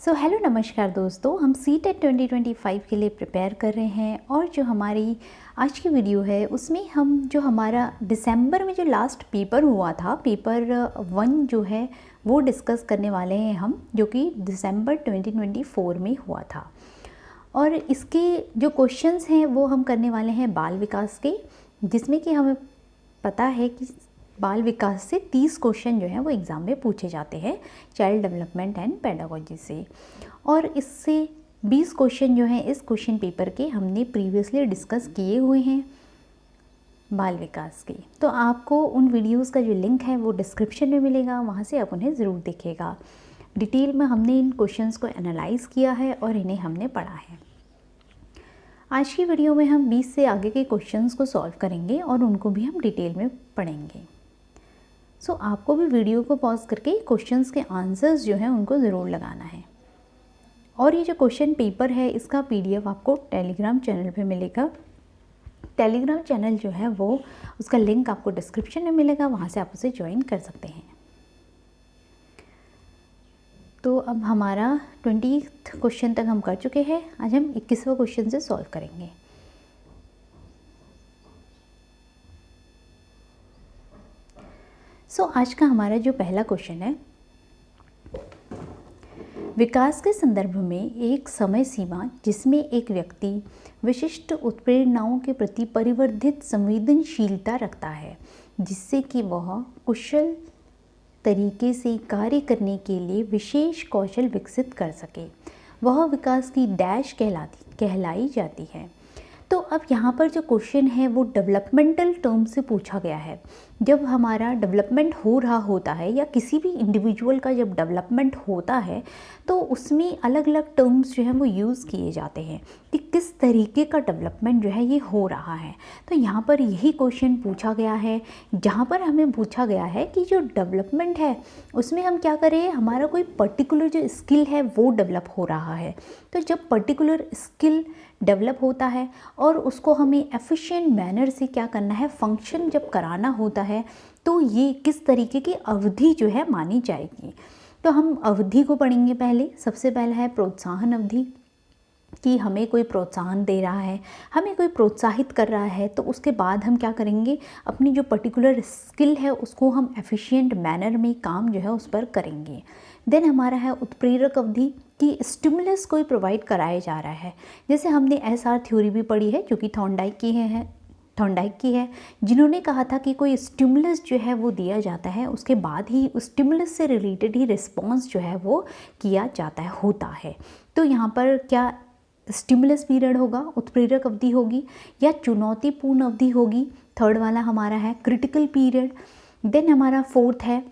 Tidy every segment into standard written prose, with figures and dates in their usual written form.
Hello नमस्कार दोस्तों, हम सीटेट 2025 के लिए प्रिपेयर कर रहे हैं और जो हमारी आज की वीडियो है उसमें हम जो हमारा दिसंबर में जो लास्ट पेपर हुआ था, पेपर 1 जो है वो डिस्कस करने वाले हैं हम, जो कि दिसंबर 2024 में हुआ था। और इसके जो क्वेश्चंस हैं वो हम करने वाले हैं बाल विकास के, जिसमें कि हमें पता है कि बाल विकास से 30 क्वेश्चन जो हैं वो एग्ज़ाम में पूछे जाते हैं चाइल्ड डेवलपमेंट एंड पेडागोजी से। और इससे 20 क्वेश्चन जो हैं इस क्वेश्चन पेपर के हमने प्रीवियसली डिस्कस किए हुए हैं बाल विकास के। तो आपको उन वीडियोस का जो लिंक है वो डिस्क्रिप्शन में मिलेगा, वहाँ से आप उन्हें ज़रूर देखिएगा। डिटेल में हमने इन क्वेश्चंस को एनालाइज किया है और इन्हें हमने पढ़ा है। आज की वीडियो में हम 20 से आगे के क्वेश्चंस को सॉल्व करेंगे और उनको भी हम डिटेल में पढ़ेंगे। आपको भी वीडियो को पॉज करके क्वेश्चंस के आंसर्स जो हैं उनको ज़रूर लगाना है। और ये जो क्वेश्चन पेपर है इसका PDF आपको टेलीग्राम चैनल पे मिलेगा। टेलीग्राम चैनल जो है वो उसका लिंक आपको डिस्क्रिप्शन में मिलेगा, वहाँ से आप उसे ज्वाइन कर सकते हैं। तो अब हमारा 20 क्वेश्चन तक हम कर चुके हैं। आज हम 21वां क्वेश्चन से सॉल्व करेंगे। आज का हमारा जो पहला क्वेश्चन है, विकास के संदर्भ में एक समय सीमा जिसमें एक व्यक्ति विशिष्ट उत्प्रेरणाओं के प्रति परिवर्धित संवेदनशीलता रखता है, जिससे कि वह कुशल तरीके से कार्य करने के लिए विशेष कौशल विकसित कर सके, वह विकास की डैश कहलाई जाती है। तो अब यहाँ पर जो क्वेश्चन है वो डेवलपमेंटल टर्म से पूछा गया है। जब हमारा डेवलपमेंट हो रहा होता है या किसी भी इंडिविजुअल का जब डेवलपमेंट होता है तो उसमें अलग अलग टर्म्स जो हैं वो यूज़ किए जाते हैं कि किस तरीके का डेवलपमेंट जो है ये हो रहा है। तो यहाँ पर यही क्वेश्चन पूछा गया है, जहाँ पर हमें पूछा गया है कि जो डेवलपमेंट है उसमें हम क्या करें, हमारा कोई पर्टिकुलर जो स्किल है वो डेवलप हो रहा है। तो जब पर्टिकुलर स्किल डेवलप होता है और उसको हमें एफिशिएंट मैनर से क्या करना है, फंक्शन जब कराना होता है, तो ये किस तरीके की अवधि जो है मानी जाएगी। तो हम अवधि को पढ़ेंगे। पहले सबसे पहला है प्रोत्साहन अवधि, कि हमें कोई प्रोत्साहन दे रहा है, हमें कोई प्रोत्साहित कर रहा है, तो उसके बाद हम क्या करेंगे, अपनी जो पर्टिकुलर स्किल है उसको हम एफिशिएंट मैनर में काम जो है उस पर करेंगे। देन हमारा है उत्प्रेरक अवधि, कि स्टिमुलस कोई प्रोवाइड कराया जा रहा है। जैसे हमने SR थ्योरी भी पढ़ी है जो कि थॉर्नडाइक की है, जिन्होंने कहा था कि कोई स्टिमुलस जो है वो दिया जाता है, उसके बाद ही उस स्टिमुलस से रिलेटेड ही रिस्पॉन्स जो है वो किया जाता है, होता है। तो यहाँ पर क्या स्टिमुलस पीरियड होगा, उत्प्रेरक अवधि होगी, या चुनौतीपूर्ण अवधि होगी। थर्ड वाला हमारा है क्रिटिकल पीरियड। देन हमारा फोर्थ है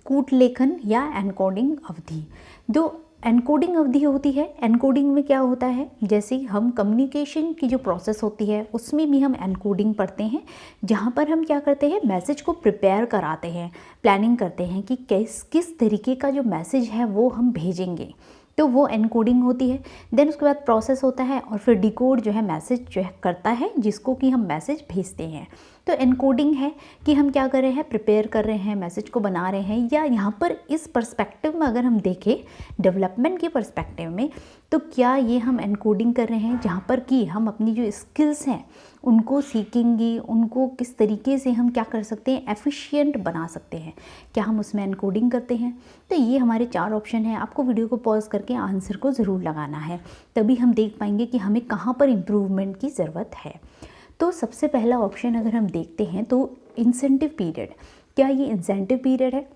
कूट लेखन या एनकोडिंग अवधि। जो एनकोडिंग अवधि होती है, एनकोडिंग में क्या होता है, जैसे हम कम्युनिकेशन की जो प्रोसेस होती है उसमें भी हम एनकोडिंग पढ़ते हैं, जहाँ पर हम क्या करते हैं, मैसेज को प्रिपेयर कराते हैं, प्लानिंग करते हैं कि किस तरीके का जो मैसेज है वो हम भेजेंगे, तो वो एनकोडिंग होती है। देन उसके बाद प्रोसेस होता है और फिर डिकोड जो है मैसेज जो है करता है, जिसको कि हम मैसेज भेजते हैं। तो एनकोडिंग है कि हम क्या कर रहे हैं, प्रिपेयर कर रहे हैं, मैसेज को बना रहे हैं। या यहाँ पर इस पर्सपेक्टिव में अगर हम देखें, डेवलपमेंट के पर्सपेक्टिव में, तो क्या ये हम एनकोडिंग कर रहे हैं जहाँ पर कि हम अपनी जो स्किल्स हैं उनको सीखेंगे, उनको किस तरीके से हम क्या कर सकते हैं, एफिशिएंट बना सकते हैं, क्या हम उसमें एनकोडिंग करते हैं। तो ये हमारे 4 ऑप्शन हैं। आपको वीडियो को पॉज करके आंसर को ज़रूर लगाना है, तभी हम देख पाएंगे कि हमें कहाँ पर इम्प्रूवमेंट की ज़रूरत है। तो सबसे पहला ऑप्शन अगर हम देखते हैं तो इंसेंटिव पीरियड, क्या ये इंसेंटिव पीरियड है,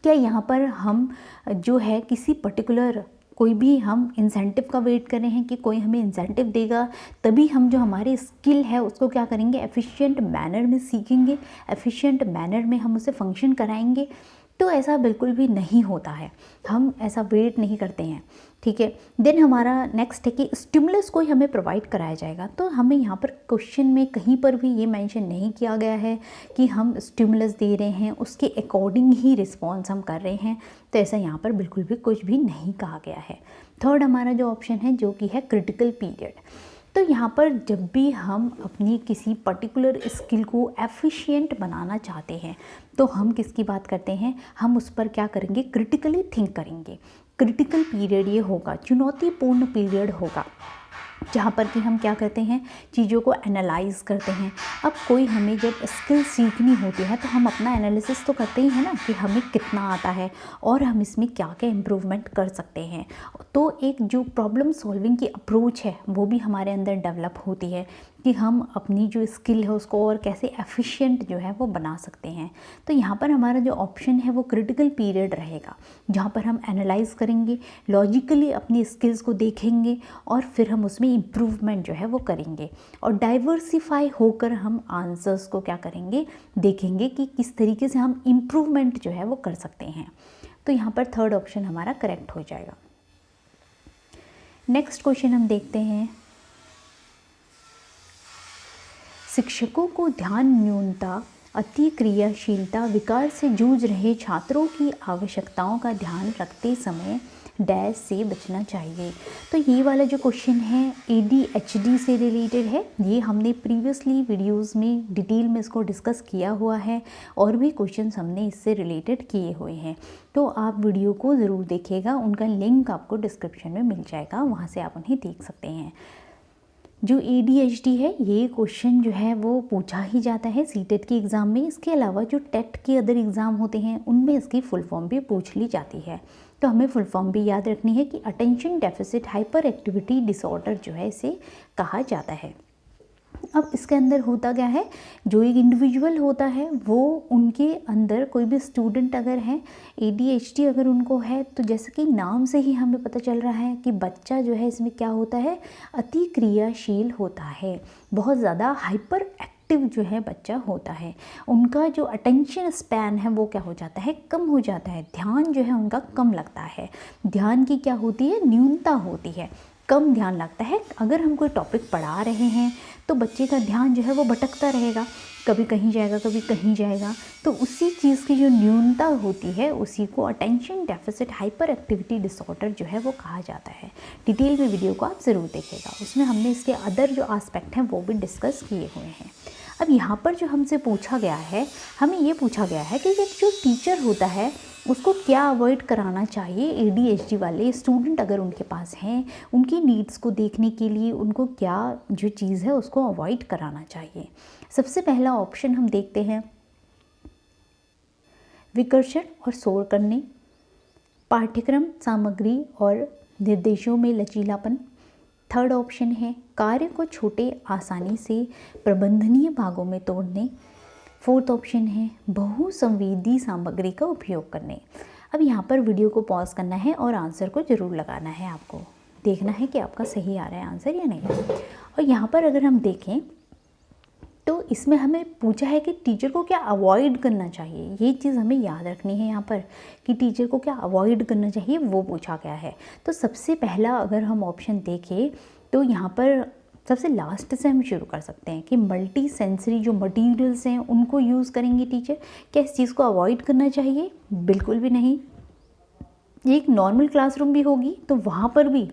क्या यहाँ पर हम जो है किसी पर्टिकुलर कोई भी हम इंसेंटिव का वेट कर रहे हैं कि कोई हमें इंसेंटिव देगा तभी हम जो हमारी स्किल है उसको क्या करेंगे, एफिशिएंट मैनर में सीखेंगे, एफिशिएंट मैनर में हम उसे फंक्शन कराएंगे। तो ऐसा बिल्कुल भी नहीं होता है, हम ऐसा वेट नहीं करते हैं, ठीक है। देन हमारा नेक्स्ट है कि स्टिमुलस कोई हमें प्रोवाइड कराया जाएगा। तो हमें यहाँ पर क्वेश्चन में कहीं पर भी ये मेंशन नहीं किया गया है कि हम स्टिमुलस दे रहे हैं, उसके अकॉर्डिंग ही रिस्पॉन्स हम कर रहे हैं, तो ऐसा यहाँ पर बिल्कुल भी कुछ भी नहीं कहा गया है। थर्ड हमारा जो ऑप्शन है जो कि है क्रिटिकल पीरियड, तो यहाँ पर जब भी हम अपनी किसी पर्टिकुलर स्किल को एफिशिएंट बनाना चाहते हैं तो हम किसकी बात करते हैं, हम उस पर क्या करेंगे, क्रिटिकली थिंक करेंगे। क्रिटिकल पीरियड ये होगा, चुनौतीपूर्ण पीरियड होगा, जहाँ पर कि हम क्या करते हैं, चीज़ों को एनालाइज करते हैं। अब कोई हमें जब स्किल सीखनी होती है तो हम अपना एनालिसिस तो करते ही हैं ना, कि हमें कितना आता है और हम इसमें क्या क्या इम्प्रूवमेंट कर सकते हैं। तो एक जो प्रॉब्लम सॉल्विंग की अप्रोच है वो भी हमारे अंदर डेवलप होती है, कि हम अपनी जो स्किल है उसको और कैसे एफिशिएंट जो है वो बना सकते हैं। तो यहाँ पर हमारा जो ऑप्शन है वो क्रिटिकल पीरियड रहेगा, जहाँ पर हम एनालाइज करेंगे, लॉजिकली अपनी स्किल्स को देखेंगे और फिर हम उसमें इम्प्रूवमेंट जो है वो करेंगे, और डाइवर्सिफाई होकर हम आंसर्स को क्या करेंगे, देखेंगे कि किस तरीके से हम इम्प्रूवमेंट जो है वो कर सकते हैं। तो यहाँ पर थर्ड ऑप्शन हमारा करेक्ट हो जाएगा। नेक्स्ट क्वेश्चन हम देखते हैं, शिक्षकों को ध्यान न्यूनता, अति क्रियाशीलता, विकार से जूझ रहे छात्रों की आवश्यकताओं का ध्यान रखते समय डैश से बचना चाहिए। तो ये वाला जो क्वेश्चन है ADHD से रिलेटेड है। ये हमने प्रीवियसली वीडियोस में डिटेल में इसको डिस्कस किया हुआ है, और भी क्वेश्चंस हमने इससे रिलेटेड किए हुए हैं। तो आप वीडियो को ज़रूर देखिएगा, उनका लिंक आपको डिस्क्रिप्शन में मिल जाएगा, वहाँ से आप उन्हें देख सकते हैं। जो ADHD है ये क्वेश्चन जो है वो पूछा ही जाता है सीटेट के एग्ज़ाम में। इसके अलावा जो टेट के अदर एग्ज़ाम होते हैं उनमें इसकी फुल फॉर्म भी पूछ ली जाती है। तो हमें फुल फॉर्म भी याद रखनी है कि attention deficit hyper activity disorder जो है इसे कहा जाता है। अब इसके अंदर होता क्या है, जो एक इंडिविजुअल होता है वो, उनके अंदर कोई भी स्टूडेंट अगर है ADHD अगर उनको है, तो जैसे कि नाम से ही हमें पता चल रहा है कि बच्चा जो है इसमें क्या होता है, अति क्रियाशील होता है, बहुत ज़्यादा हाइपर एक्टिव जो है बच्चा होता है। उनका जो अटेंशन स्पैन है वो क्या हो जाता है, कम हो जाता है, ध्यान जो है उनका कम लगता है, ध्यान की क्या होती है, न्यूनता होती है, कम ध्यान लगता है। अगर हम कोई टॉपिक पढ़ा रहे हैं तो बच्चे का ध्यान जो है वो भटकता रहेगा, कभी कहीं जाएगा कभी कहीं जाएगा। तो उसी चीज़ की जो न्यूनता होती है उसी को attention deficit hyper activity disorder जो है वो कहा जाता है। डिटेल में वीडियो को आप ज़रूर देखिएगा, उसमें हमने इसके अदर जो एस्पेक्ट हैं वो भी डिस्कस किए हुए हैं। अब यहाँ पर जो हमसे पूछा गया है, हमें ये पूछा गया है कि एक जो टीचर होता है उसको क्या अवॉइड कराना चाहिए, ADHD वाले स्टूडेंट अगर उनके पास हैं, उनकी नीड्स को देखने के लिए उनको क्या जो चीज़ है उसको अवॉइड कराना चाहिए। सबसे पहला ऑप्शन हम देखते हैं, विकर्षण और शोर करने, पाठ्यक्रम सामग्री और निर्देशों में लचीलापन। थर्ड ऑप्शन है, कार्य को छोटे आसानी से प्रबंधनीय भागों में तोड़ने। फोर्थ ऑप्शन है, बहुसंवेदी सामग्री का उपयोग करने। अब यहाँ पर वीडियो को पॉज करना है और आंसर को ज़रूर लगाना है, आपको देखना है कि आपका सही आ रहा है आंसर या नहीं। और यहाँ पर अगर हम देखें तो इसमें हमें पूछा है कि टीचर को क्या अवॉइड करना चाहिए, ये चीज़ हमें याद रखनी है यहाँ पर, कि टीचर को क्या अवॉइड करना चाहिए वो पूछा गया है। तो सबसे पहला अगर हम ऑप्शन देखें तो यहाँ पर सबसे लास्ट से हम शुरू कर सकते हैं कि मल्टी सेंसरी जो मटेरियल्स हैं उनको यूज़ करेंगे टीचर। क्या इस चीज़ को अवॉइड करना चाहिए? बिल्कुल भी नहीं। एक नॉर्मल क्लासरूम भी होगी तो वहाँ पर भी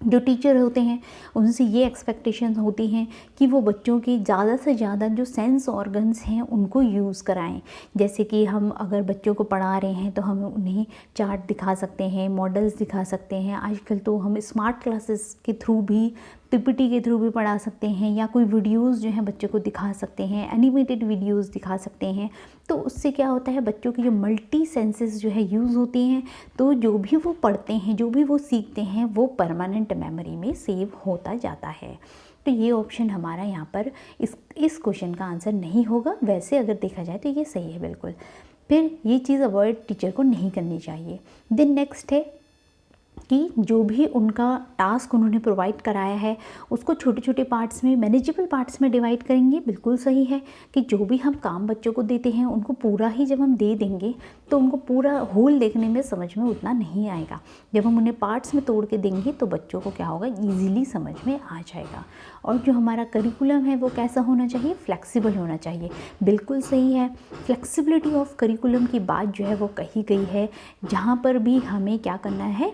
जो टीचर होते हैं उनसे ये एक्सपेक्टेशन होती हैं कि वो बच्चों के ज़्यादा से ज़्यादा जो सेंस ऑर्गन्स हैं उनको यूज़ कराएं। जैसे कि हम अगर बच्चों को पढ़ा रहे हैं तो हम उन्हें चार्ट दिखा सकते हैं, मॉडल्स दिखा सकते हैं। आजकल तो हम स्मार्ट क्लासेस के थ्रू भी, PPT के थ्रू भी पढ़ा सकते हैं, या कोई वीडियोस जो हैं बच्चों को दिखा सकते हैं, एनिमेटेड वीडियोस दिखा सकते हैं। तो उससे क्या होता है, बच्चों की जो मल्टी सेंसेस जो है यूज़ होती हैं, तो जो भी वो पढ़ते हैं, जो भी वो सीखते हैं, वो परमानेंट मेमोरी में सेव होता जाता है। तो ये ऑप्शन हमारा यहाँ पर इस क्वेश्चन का आंसर नहीं होगा। वैसे अगर देखा जाए तो ये सही है बिल्कुल। फिर ये चीज़ अवॉइड टीचर को नहीं करनी चाहिए। देन नेक्स्ट है कि जो भी उनका टास्क उन्होंने प्रोवाइड कराया है उसको छोटे छोटे पार्ट्स में, मैनेजेबल पार्ट्स में डिवाइड करेंगे। बिल्कुल सही है कि जो भी हम काम बच्चों को देते हैं उनको पूरा ही जब हम दे देंगे तो उनको पूरा होल देखने में समझ में उतना नहीं आएगा। जब हम उन्हें पार्ट्स में तोड़ के देंगे तो बच्चों को क्या होगा, ईजीली समझ में आ जाएगा। और जो हमारा करिकुलम है वो कैसा होना चाहिए, फ्लेक्सिबल होना चाहिए। बिल्कुल सही है, फ्लेक्सिबिलिटी ऑफ करिकुलम की बात जो है वो कही गई है, जहाँ पर भी हमें क्या करना है,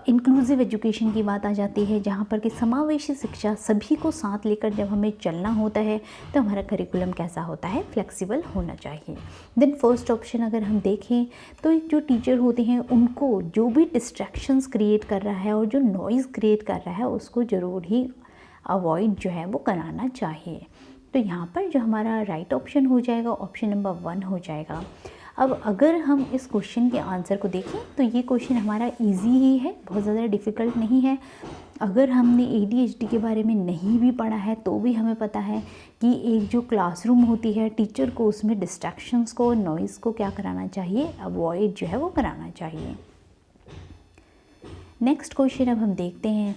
इंक्लूसिव एजुकेशन की बात आ जाती है, जहाँ पर कि समावेशी शिक्षा सभी को साथ लेकर जब हमें चलना होता है तो हमारा करिकुलम कैसा होता है, फ्लेक्सिबल होना चाहिए। देन फर्स्ट ऑप्शन अगर हम देखें तो एक जो टीचर होते हैं उनको जो भी डिस्ट्रैक्शंस क्रिएट कर रहा है और जो नॉइज़ क्रिएट कर रहा है उसको ज़रूर ही अवॉइड जो है वो कराना चाहिए। तो यहाँ पर जो हमारा राइट ऑप्शन हो जाएगा, ऑप्शन नंबर 1 हो जाएगा। अब अगर हम इस क्वेश्चन के आंसर को देखें तो ये क्वेश्चन हमारा इजी ही है, बहुत ज़्यादा डिफ़िकल्ट नहीं है। अगर हमने ADHD के बारे में नहीं भी पढ़ा है तो भी हमें पता है कि एक जो क्लासरूम होती है, टीचर को उसमें डिस्ट्रैक्शंस को, नॉइज़ को क्या कराना चाहिए, अवॉइड जो है वो कराना चाहिए। नेक्स्ट क्वेश्चन अब हम देखते हैं।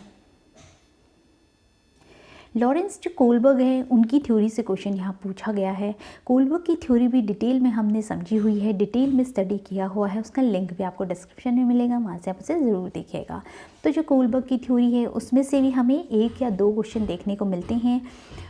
लॉरेंस जो कोलबर्ग है उनकी थ्योरी से क्वेश्चन यहाँ पूछा गया है। कोलबर्ग की थ्योरी भी डिटेल में हमने समझी हुई है, डिटेल में स्टडी किया हुआ है, उसका लिंक भी आपको डिस्क्रिप्शन में मिलेगा, वहाँ से आप उसे ज़रूर देखिएगा। तो जो कोलबर्ग की थ्योरी है उसमें से भी हमें 1 या 2 क्वेश्चन देखने को मिलते हैं।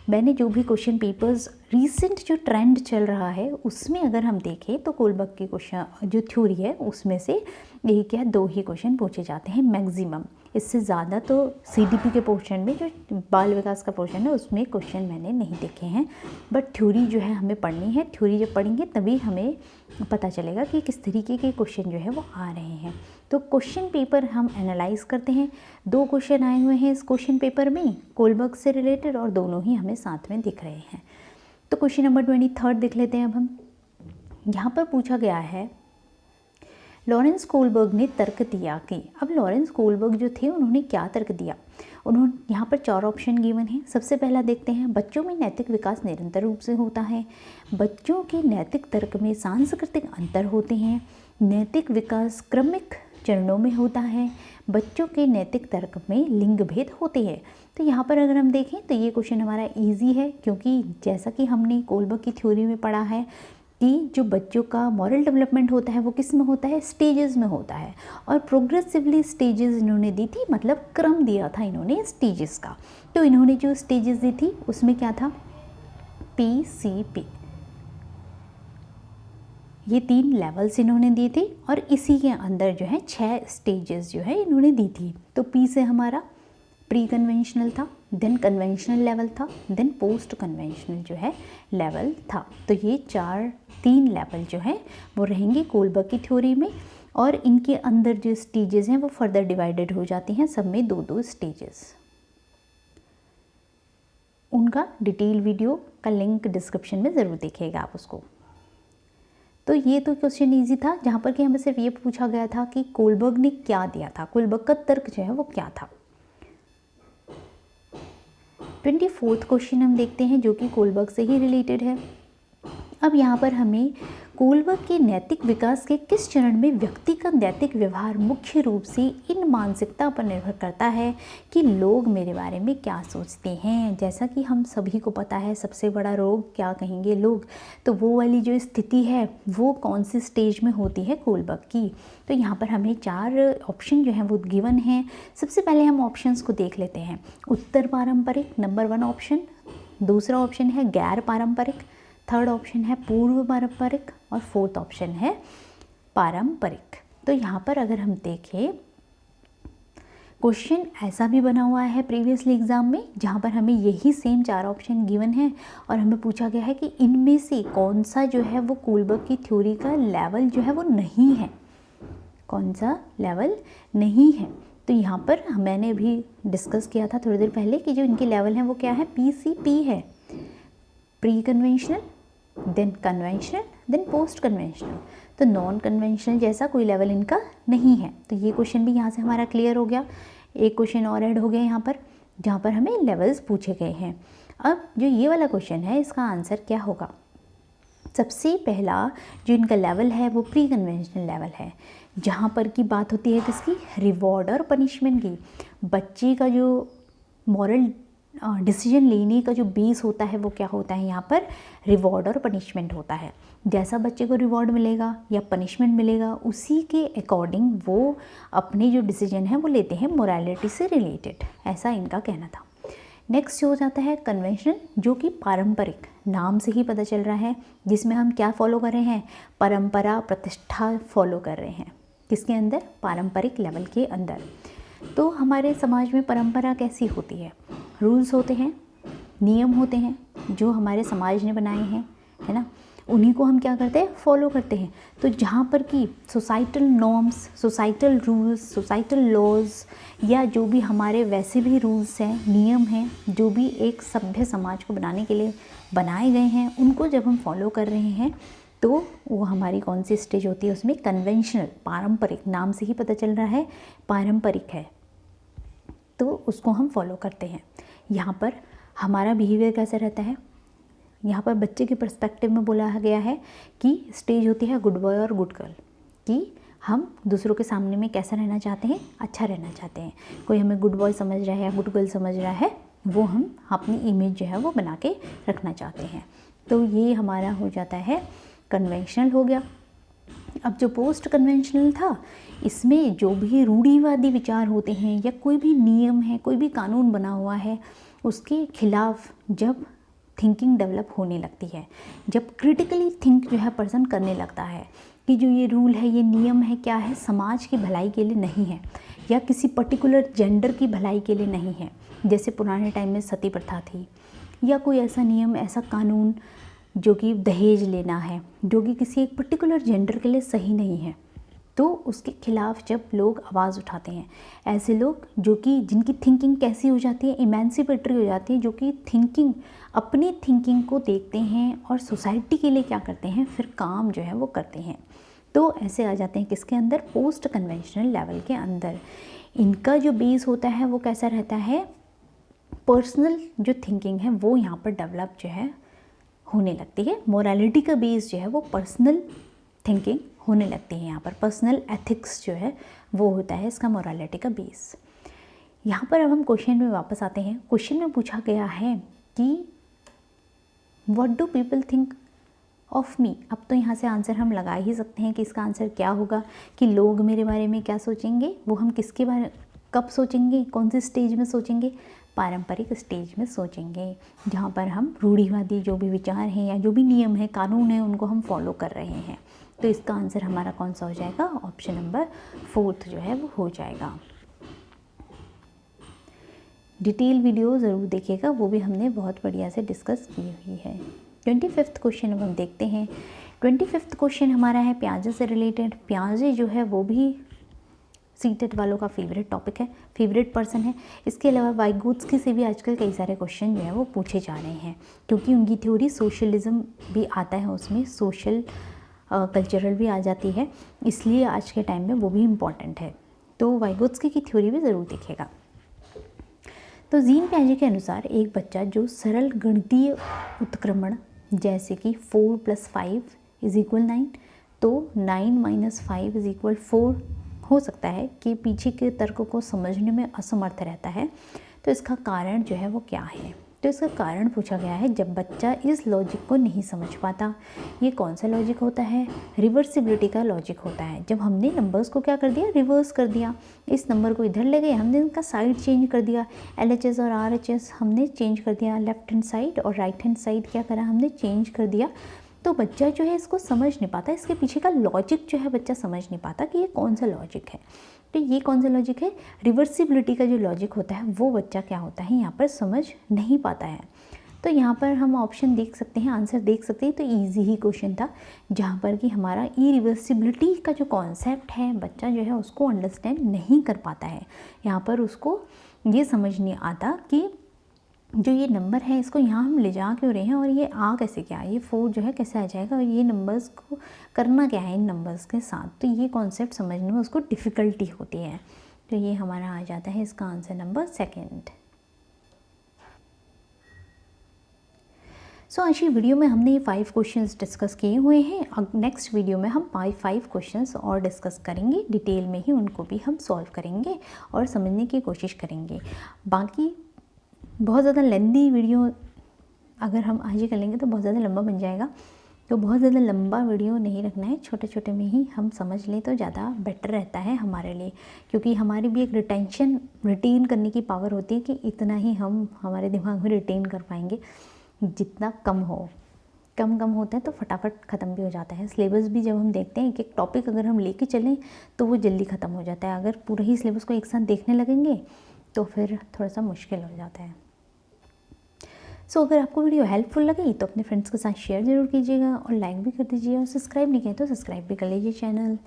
मैंने जो भी क्वेश्चन पेपर्स रिसेंट जो ट्रेंड चल रहा है उसमें अगर हम देखें तो कोलबर्ग की क्वेश्चन जो थ्योरी है उसमें से 1 या 2 ही क्वेश्चन पूछे जाते हैं मैक्सिमम। इससे ज़्यादा तो CDP के पोर्शन में जो बाल विकास का पोर्शन है उसमें क्वेश्चन मैंने नहीं देखे हैं। बट थ्योरी जो है हमें पढ़नी है, थ्योरी जब पढ़ेंगे तभी हमें पता चलेगा कि किस तरीके के क्वेश्चन जो है वो आ रहे हैं। तो क्वेश्चन पेपर हम एनालाइज करते हैं। 2 क्वेश्चन आए हुए हैं इस क्वेश्चन पेपर में कोलबर्ग से रिलेटेड और दोनों ही हमें साथ में दिख रहे हैं। तो क्वेश्चन नंबर 23 देख लेते हैं अब हम। यहाँ पर पूछा गया है लॉरेंस कोलबर्ग ने तर्क दिया कि, अब लॉरेंस कोलबर्ग जो थे उन्होंने क्या तर्क दिया। उन्होंने यहाँ पर 4 ऑप्शन गिवन हैं। सबसे पहला देखते हैं, बच्चों में नैतिक विकास निरंतर रूप से होता है। बच्चों के नैतिक तर्क में सांस्कृतिक अंतर होते हैं। नैतिक विकास क्रमिक चरणों में होता है। बच्चों के नैतिक तर्क में लिंग भेद होते हैं। तो यहाँ पर अगर हम देखें तो ये क्वेश्चन हमारा ईजी है, क्योंकि जैसा कि हमने कोलबर्ग की थ्योरी में पढ़ा है कि जो बच्चों का मॉरल डेवलपमेंट होता है वो किस में होता है, स्टेजेस में होता है। और प्रोग्रेसिवली स्टेजेस इन्होंने दी थी, मतलब क्रम दिया था इन्होंने स्टेजेस का। तो इन्होंने जो स्टेजेस दी थी उसमें क्या था, PCP, ये 3 लेवल्स इन्होंने दिए थे और इसी के अंदर जो है 6 स्टेजेस जो है इन्होंने दी थी। तो P से हमारा प्री कन्वेंशनल था, देन कन्वेंशनल लेवल था, देन पोस्ट कन्वेंशनल जो है लेवल था। तो ये 3 लेवल जो है वो रहेंगे कोलबर्ग की थ्योरी में। और इनके अंदर जो स्टेजेस हैं वो फर्दर डिवाइडेड हो जाती हैं, सब में 2-2 स्टेजेस। उनका डिटेल वीडियो का लिंक डिस्क्रिप्शन में ज़रूर देखिएगा आप उसको। तो ये तो क्वेश्चन इजी था, जहाँ पर कि हमें सिर्फ ये पूछा गया था कि कोलबर्ग ने क्या दिया था, कोलबर्ग का तर्क जो है वो क्या था। 24वां क्वेश्चन हम देखते हैं जो कि कोलबर्ग से ही रिलेटेड है। अब यहाँ पर हमें कोलबर्ग के नैतिक विकास के किस चरण में व्यक्ति का नैतिक व्यवहार मुख्य रूप से इन मानसिकता पर निर्भर करता है कि लोग मेरे बारे में क्या सोचते हैं। जैसा कि हम सभी को पता है सबसे बड़ा रोग क्या कहेंगे लोग, तो वो वाली जो स्थिति है वो कौन सी स्टेज में होती है कोलबर्ग की। तो यहाँ पर हमें 4 ऑप्शन जो हैं वो गिवन हैं। सबसे पहले हम ऑप्शंस को देख लेते हैं। उत्तर पारंपरिक नंबर 1 ऑप्शन, दूसरा ऑप्शन है गैर पारंपरिक, थर्ड ऑप्शन है पूर्व पारंपरिक और फोर्थ ऑप्शन है पारंपरिक। तो यहाँ पर अगर हम देखें क्वेश्चन ऐसा भी बना हुआ है प्रीवियसली एग्जाम में, जहाँ पर हमें यही सेम 4 ऑप्शन गिवन है और हमें पूछा गया है कि इनमें से कौन सा जो है वो कोलबर्ग की थ्योरी का लेवल जो है वो नहीं है, कौन सा लेवल नहीं है। तो यहाँ पर मैंने भी डिस्कस किया था थोड़ी देर पहले कि जो इनके लेवल हैं वो क्या है, PCP है, pre conventional, then conventional, then post conventional. तो नॉन कन्वेंशनल जैसा कोई लेवल इनका नहीं है। तो ये क्वेश्चन भी यहाँ से हमारा क्लियर हो गया। एक क्वेश्चन और ऐड हो गया यहाँ पर, जहाँ पर हमें लेवल्स पूछे गए हैं। अब जो ये वाला क्वेश्चन है इसका आंसर क्या होगा। सबसे पहला जो इनका लेवल है वो प्री कन्वेंशनल लेवल है, जहाँ पर की बात होती है किसकी, रिवॉर्ड और पनिशमेंट की। बच्चे का जो मॉरल डिसीजन लेने का जो बेस होता है वो क्या होता है, यहाँ पर रिवॉर्ड और पनिशमेंट होता है। जैसा बच्चे को रिवॉर्ड मिलेगा या पनिशमेंट मिलेगा उसी के अकॉर्डिंग वो अपने जो डिसीजन है वो लेते हैं मोरालिटी से रिलेटेड, ऐसा इनका कहना था। नेक्स्ट हो जाता है कन्वेंशनल, जो कि पारंपरिक, नाम से ही पता चल रहा है, जिसमें हम क्या फॉलो कर रहे हैं, परंपरा प्रतिष्ठा फॉलो कर रहे हैं। किसके अंदर, पारंपरिक लेवल के अंदर। तो हमारे समाज में परंपरा कैसी होती है, रूल्स होते हैं, नियम होते हैं जो हमारे समाज ने बनाए हैं, है ना, उन्हीं को हम क्या करते हैं, फॉलो करते हैं। तो जहाँ पर कि societal norms, societal rules, societal laws या जो भी हमारे वैसे भी रूल्स हैं, नियम हैं, जो भी एक सभ्य समाज को बनाने के लिए बनाए गए हैं, उनको जब हम फॉलो कर रहे हैं तो वो हमारी कौन सी स्टेज होती है, उसमें कन्वेंशनल, पारंपरिक, नाम से ही पता चल रहा है पारंपरिक है, तो उसको हम फॉलो करते हैं। यहाँ पर हमारा बिहेवियर कैसा रहता है, यहाँ पर बच्चे के पर्सपेक्टिव में बोला गया है कि स्टेज होती है गुड बॉय और गुड गर्ल, कि हम दूसरों के सामने में कैसा रहना चाहते हैं, अच्छा रहना चाहते हैं। कोई हमें गुड बॉय समझ रहा है या गुड गर्ल समझ रहा है, वो हम अपनी इमेज जो है वो बना के रखना चाहते हैं। तो ये हमारा हो जाता है कन्वेंशनल हो गया। अब जो पोस्ट कन्वेंशनल था, इसमें जो भी रूढ़िवादी विचार होते हैं या कोई भी नियम है, कोई भी कानून बना हुआ है, उसके खिलाफ जब थिंकिंग डेवलप होने लगती है, जब क्रिटिकली थिंक जो है पर्सन करने लगता है कि जो ये रूल है, ये नियम है, क्या है, समाज की भलाई के लिए नहीं है या किसी पर्टिकुलर जेंडर की भलाई के लिए नहीं है। जैसे पुराने टाइम में सती प्रथा थी, या कोई ऐसा नियम, ऐसा कानून जो कि दहेज लेना है, जो कि किसी एक पर्टिकुलर जेंडर के लिए सही नहीं है, तो उसके खिलाफ जब लोग आवाज़ उठाते हैं, ऐसे लोग जो कि जिनकी थिंकिंग कैसी हो जाती है, इमेंसिपेटरी हो जाती है, जो कि थिंकिंग, अपनी थिंकिंग को देखते हैं और सोसाइटी के लिए क्या करते हैं, फिर काम जो है वो करते हैं। तो ऐसे आ जाते हैं किसके अंदर, पोस्ट कन्वेंशनल लेवल के अंदर। इनका जो बेस होता है वो कैसा रहता है, पर्सनल जो थिंकिंग है वो यहाँ पर डेवलप जो है होने लगती है। मोरालिटी का बेस जो है वो पर्सनल थिंकिंग होने लगती है। यहाँ पर पर्सनल एथिक्स जो है वो होता है इसका मोरालिटी का बेस। यहाँ पर अब हम क्वेश्चन में वापस आते हैं। क्वेश्चन में पूछा गया है कि what do people think of me. अब तो यहाँ से आंसर हम लगा ही सकते हैं कि इसका आंसर क्या होगा, कि लोग मेरे बारे में क्या सोचेंगे। वो हम किसके बारे, कब सोचेंगे, कौन सी स्टेज में सोचेंगे, पारंपरिक स्टेज में सोचेंगे, जहाँ पर हम रूढ़िवादी जो भी विचार हैं या जो भी नियम है, कानून है, उनको हम फॉलो कर रहे हैं। तो इसका आंसर हमारा कौन सा हो जाएगा, ऑप्शन नंबर 4 जो है वो हो जाएगा। डिटेल वीडियो ज़रूर देखिएगा, वो भी हमने बहुत बढ़िया से डिस्कस की हुई है। 25वां क्वेश्चन अब हम देखते हैं। 25वां क्वेश्चन हमारा है प्याजे से रिलेटेड। प्याजे जो है वो भी सीटेट वालों का फेवरेट टॉपिक है, फेवरेट पर्सन है। इसके अलावा वाइगोत्स्की से भी आजकल कई सारे क्वेश्चन जो है वो पूछे जा रहे हैं, क्योंकि उनकी थ्योरी सोशलिज्म भी आता है, उसमें सोशल कल्चरल भी आ जाती है, इसलिए आज के टाइम में वो भी इम्पॉर्टेंट है। तो वाइगोत्स्की की थ्योरी भी ज़रूर देखिएगा। तो जीन पियाजे के अनुसार एक बच्चा जो सरल गणितीय उत्क्रमण जैसे कि 4 + 5 = 9, तो 9 - 5 = 4 हो सकता है कि पीछे के तर्क को समझने में असमर्थ रहता है। तो इसका कारण जो है वो क्या है, तो इसका कारण पूछा गया है जब बच्चा इस लॉजिक को नहीं समझ पाता। ये कौन सा लॉजिक होता है, रिवर्सिबिलिटी का लॉजिक होता है। जब हमने नंबर्स को क्या कर दिया, रिवर्स कर दिया, इस नंबर को इधर ले गए, हमने इनका साइड चेंज कर दिया, LHS और RHS हमने चेंज कर दिया, लेफ्ट हैंड साइड और राइट हैंड साइड क्या करा, हमने चेंज कर दिया। तो बच्चा जो है इसको समझ नहीं पाता, इसके पीछे का लॉजिक जो है बच्चा समझ नहीं पाता कि ये कौन सा लॉजिक है। तो ये कौन सा लॉजिक है, रिवर्सिबिलिटी का जो लॉजिक होता है वो बच्चा क्या होता है यहाँ पर समझ नहीं पाता है। तो यहाँ पर हम ऑप्शन देख सकते हैं, आंसर देख सकते हैं। तो ईजी ही क्वेश्चन था, जहाँ पर कि हमारा इरिवर्सिबिलिटी का जो कॉन्सेप्ट है बच्चा जो है उसको अंडरस्टैंड नहीं कर पाता है। यहाँ पर उसको ये समझ नहीं आता कि जो ये नंबर है इसको यहाँ हम ले जा क्यों रहे हैं और ये आ कैसे क्या, ये 4 जो है कैसे आ जाएगा और ये नंबर्स को करना क्या है इन नंबर्स के साथ। तो ये कॉन्सेप्ट समझने में उसको डिफ़िकल्टी होती है। तो ये हमारा आ जाता है इसका आंसर नंबर 2। सो आज की वीडियो में हमने ये 5 क्वेश्चंस डिस्कस किए हुए हैं। अब नेक्स्ट वीडियो में हम 5 क्वेश्चंस और डिस्कस करेंगे, डिटेल में ही उनको भी हम सॉल्व करेंगे और समझने की कोशिश करेंगे। बाकी बहुत ज़्यादा लेंदी वीडियो अगर हम आज ही कर लेंगे तो बहुत ज़्यादा लंबा बन जाएगा, तो बहुत ज़्यादा लंबा वीडियो नहीं रखना है, छोटे छोटे में ही हम समझ लें तो ज़्यादा बेटर रहता है हमारे लिए, क्योंकि हमारी भी एक रिटेन करने की पावर होती है कि इतना ही हम हमारे दिमाग में रिटेन कर पाएंगे, जितना कम हो। कम कम होता है तो फटाफट ख़त्म भी हो जाता है। सिलेबस भी जब हम देखते हैं एक एक टॉपिक अगर हम लेके चलें तो वो जल्दी ख़त्म हो जाता है। अगर पूरा ही सिलेबस को एक साथ देखने लगेंगे तो फिर थोड़ा सा मुश्किल हो जाता है। सो अगर आपको वीडियो हेल्पफुल लगी तो अपने फ्रेंड्स के साथ शेयर ज़रूर कीजिएगा और लाइक भी कर दीजिए, और सब्सक्राइब नहीं किया तो सब्सक्राइब भी कर लीजिए channel.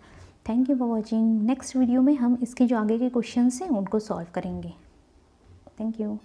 Thank you for watching. Next video में हम इसके जो आगे के क्वेश्चंस हैं उनको सॉल्व करेंगे। Thank you.